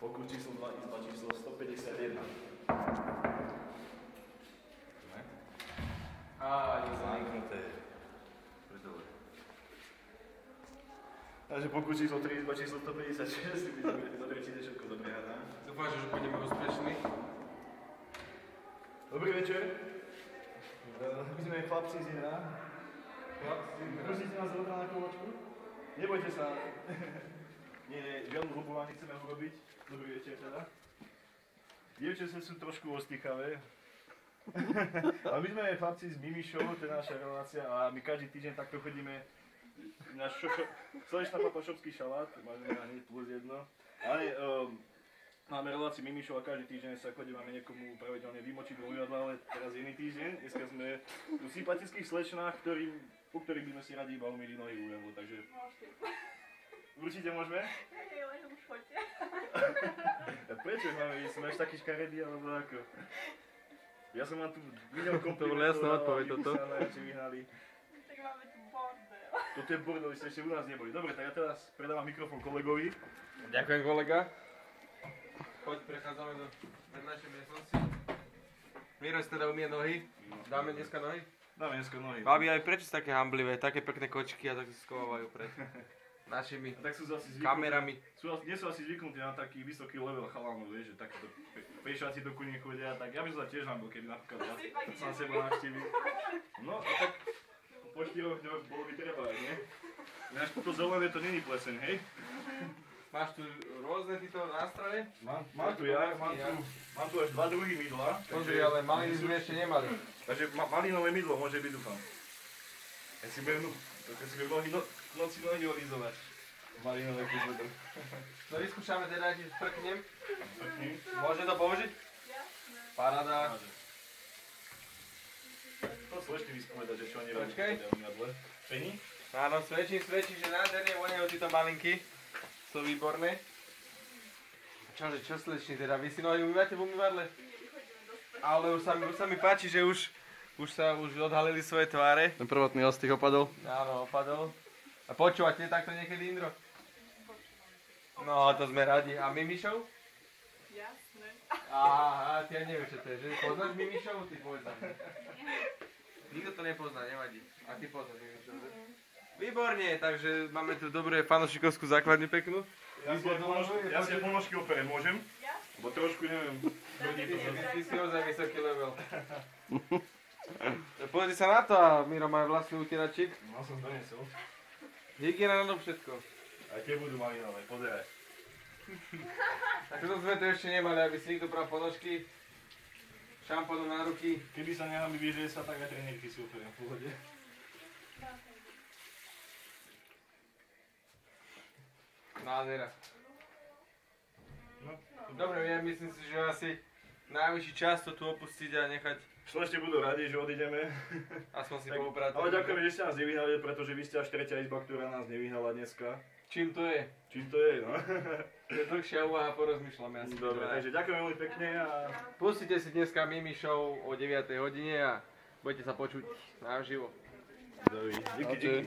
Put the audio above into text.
pokus číslo 2, izba číslo 151. Je zamknuté. Predole. Takže pokus číslo 3, izba číslo 156, dobre, či ide všetko dobre, hádam. Dúfam, že budeme úspešní. Dobrý večer. My sme chlapci z Inra. Pustíte nás rovno na kovočku? Nebojte sa. Nie, žiadnu hlubovanie chceme urobiť. Dobrý večer teda. Dievčence sú trošku ostýchavé. Ale my sme chlapci z Mimi Show, to je naša relácia a my každý týždeň takto chodíme na slnečná papašovský šalát, máme hneď plus jedno. Ale máme reláciu Mimi Show a každý týždeň sa chodíme niekomu pravidelne vymočiť do umývadla, ale teraz je iný týždeň. Dneska sme u sympatických slečnách, po ktorých by sme si radi iba umýli nohy úlevu, takže... Určite môžeme? Nie, len už choďte. Prečo máme ísť? Sme až taký škaredý, alebo ako? Ja som vám tu videl komplimentov. To bola jasná odpoveď toto. Vyhnali. Tak máme tu bordel. Toto je bordel, ste ešte u nás neboli. Dobre, tak ja teraz predávam mikrofón kolegovi. Ďakujem, kolega. Poď, prechádzame do prednášej miestnosti. Miro si teda umie nohy. Dáme dneska nohy? Dáme dneska nohy. Babi, aj prečo sú také hamblivé, také pekné kočky a tak sa schovávajú pred našimi tak sú asi kamerami. Nie sú asi zvyknutí na taký vysoký level chalanov, vieš, že takto pešáci do kune chodia, tak ja by som sa tiež hambil, keby napríklad ja sám seba navštíviť. No a tak po 4 dňoch bolo by treba, nie? Ináč toto zelené to není pleseň, hej? Máš tu rôzne títo nástroje? Mám tu až 2 druhy mydla. Pozri, ale maliny sme ešte nemali. Takže malinové mydlo môže byť, dúfam. Ja si budem noci nohy olízovať. Malinové kúzvedro. No vyskúšame teda, ti sprknem. Môže to použiť? Jasné. Paráda. To slečky vyspovedať, že čo oni robí. Počkej. Pení? Áno, svedčí, že nádherne voňajú títo malinky. Sú výborné. Čože, čo sleční teda? Vy si nohy umývate v umývadle? Ale už sa mi páči, že už odhalili svoje tváre. Ten prvotný ostých opadol. Áno, opadol. A počúvate takto niekedy, Indro? No, to sme radi. A Mimišov? Jasné. Aha, ty ja neviem, čo to je. Že poznáš Mimišov? Ty povedz nám. Nikto to nepozná, nevadí. A ty poznáš Mimišov, že? Výborne, takže máme tu dobré fanošikovskú základňu peknú. Ja si ponožky operem, môžem? Jasné. Bo trošku neviem. Ty si ozaj vysoký level. Pozri sa na to a Miro má vlastný utieračík. No som donesol. Hygiena na to všetko. A tie budú malinové, pozeraj. Tak toto sme tu ešte nemali, aby si niekto bral ponožky. Šampónu na ruky. Keby sa nechám vyvíže sa, tak aj trenírky si operem v pohode. Nádhera. No, dobre, ja myslím si, že asi najvyšší čas to tu opustiť a nechať. Šlešte budú radi, že odídeme. Aspoň si poupratať. Ale ďakujeme, že ste nás nevyhnali, pretože vy ste až tretia izba, ktorá nás nevyhnala dneska. Čím to je? Čím to je, no? To je dlhšia úvaha, porozmýšľame asi. Dobre, takže ďakujem veľmi pekne a... Pustite si dneska Mimi Show o 9 hodine a budete sa počuť naživo. Díky.